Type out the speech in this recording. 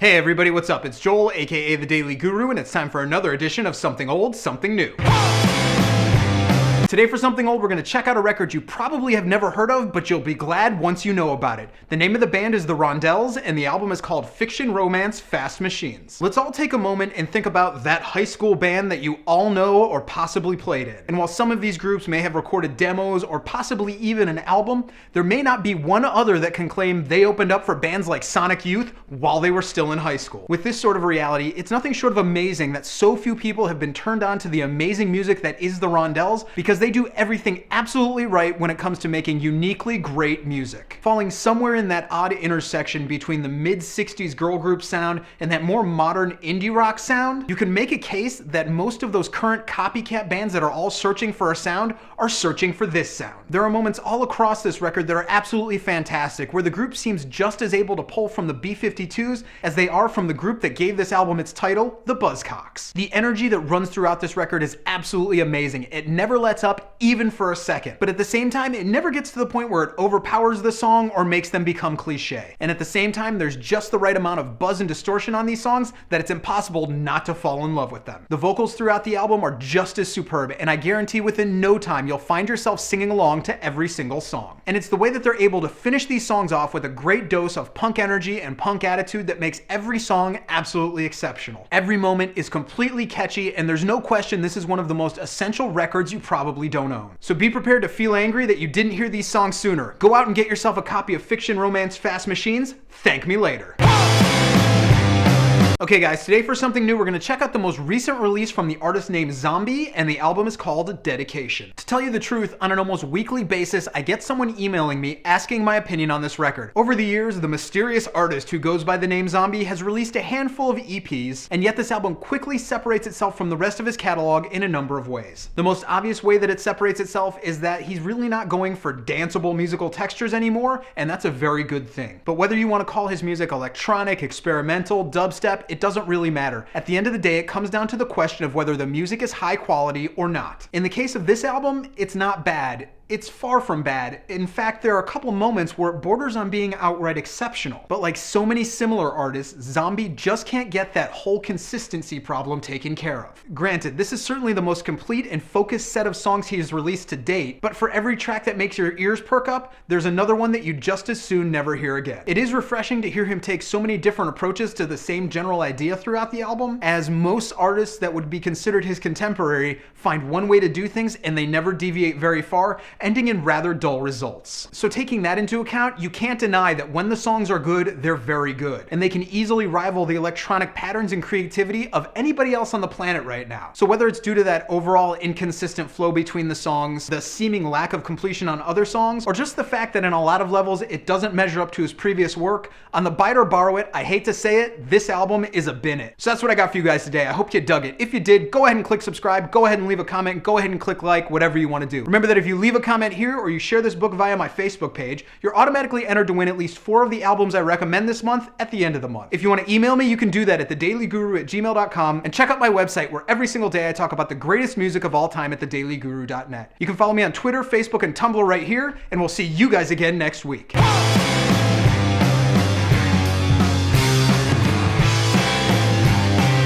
Hey everybody, what's up? It's Joel, aka the Daily Guru, and it's time for another edition of Something Old, Something New. Today for Something Old, we're going to check out a record you probably have never heard of, but you'll be glad once you know about it. The name of the band is the Rondelles, and the album is called Fiction Romance Fast Machines. Let's all take a moment and think about that high school band that you all know or possibly played in. And while some of these groups may have recorded demos or possibly even an album, there may not be one other that can claim they opened up for bands like Sonic Youth while they were still in high school. With this sort of reality, it's nothing short of amazing that so few people have been turned on to the amazing music that is the Rondelles, because they do everything absolutely right when it comes to making uniquely great music. Falling somewhere in that odd intersection between the mid-60s girl group sound and that more modern indie rock sound, you can make a case that most of those current copycat bands that are all searching for a sound are searching for this sound. There are moments all across this record that are absolutely fantastic, where the group seems just as able to pull from the B-52s as they are from the group that gave this album its title, the Buzzcocks. The energy that runs throughout this record is absolutely amazing. It never lets up even for a second. But at the same time, it never gets to the point where it overpowers the song or makes them become cliche. And at the same time, there's just the right amount of buzz and distortion on these songs that it's impossible not to fall in love with them. The vocals throughout the album are just as superb, and I guarantee within no time you'll find yourself singing along to every single song. And it's the way that they're able to finish these songs off with a great dose of punk energy and punk attitude that makes every song absolutely exceptional. Every moment is completely catchy, and there's no question this is one of the most essential records you probably don't own. So be prepared to feel angry that you didn't hear these songs sooner. Go out and get yourself a copy of Fiction Romance Fast Machines. Thank me later. Okay guys, today for something new, we're going to check out the most recent release from the artist named Zomby, and the album is called Dedication. To tell you the truth, on an almost weekly basis, I get someone emailing me asking my opinion on this record. Over the years, the mysterious artist who goes by the name Zomby has released a handful of EPs, and yet this album quickly separates itself from the rest of his catalog in a number of ways. The most obvious way that it separates itself is that he's really not going for danceable musical textures anymore, and that's a very good thing. But whether you want to call his music electronic, experimental, dubstep, it doesn't really matter. At the end of the day, it comes down to the question of whether the music is high quality or not. In the case of this album, it's not bad. It's far from bad. In fact, there are a couple moments where it borders on being outright exceptional. But like so many similar artists, Zomby just can't get that whole consistency problem taken care of. Granted, this is certainly the most complete and focused set of songs he has released to date, but for every track that makes your ears perk up, there's another one that you just as soon never hear again. It is refreshing to hear him take so many different approaches to the same general idea throughout the album, as most artists that would be considered his contemporary find one way to do things and they never deviate very far, ending in rather dull results. So taking that into account, you can't deny that when the songs are good, they're very good, and they can easily rival the electronic patterns and creativity of anybody else on the planet right now. So whether it's due to that overall inconsistent flow between the songs, the seeming lack of completion on other songs, or just the fact that in a lot of levels it doesn't measure up to his previous work, on the bite or borrow it, I hate to say it, this album is a bin it. So that's what I got for you guys today. I hope you dug it. If you did, go ahead and click subscribe, go ahead and leave a comment, go ahead and click like, whatever you want to do. Remember that if you leave a comment here or you share this book via my Facebook page, you're automatically entered to win at least 4 of the albums I recommend this month at the end of the month. If you want to email me, you can do that at dailyguru@gmail.com, and check out my website where every single day I talk about the greatest music of all time at dailyguru.net. You can follow me on Twitter, Facebook, and Tumblr right here, and we'll see you guys again next week.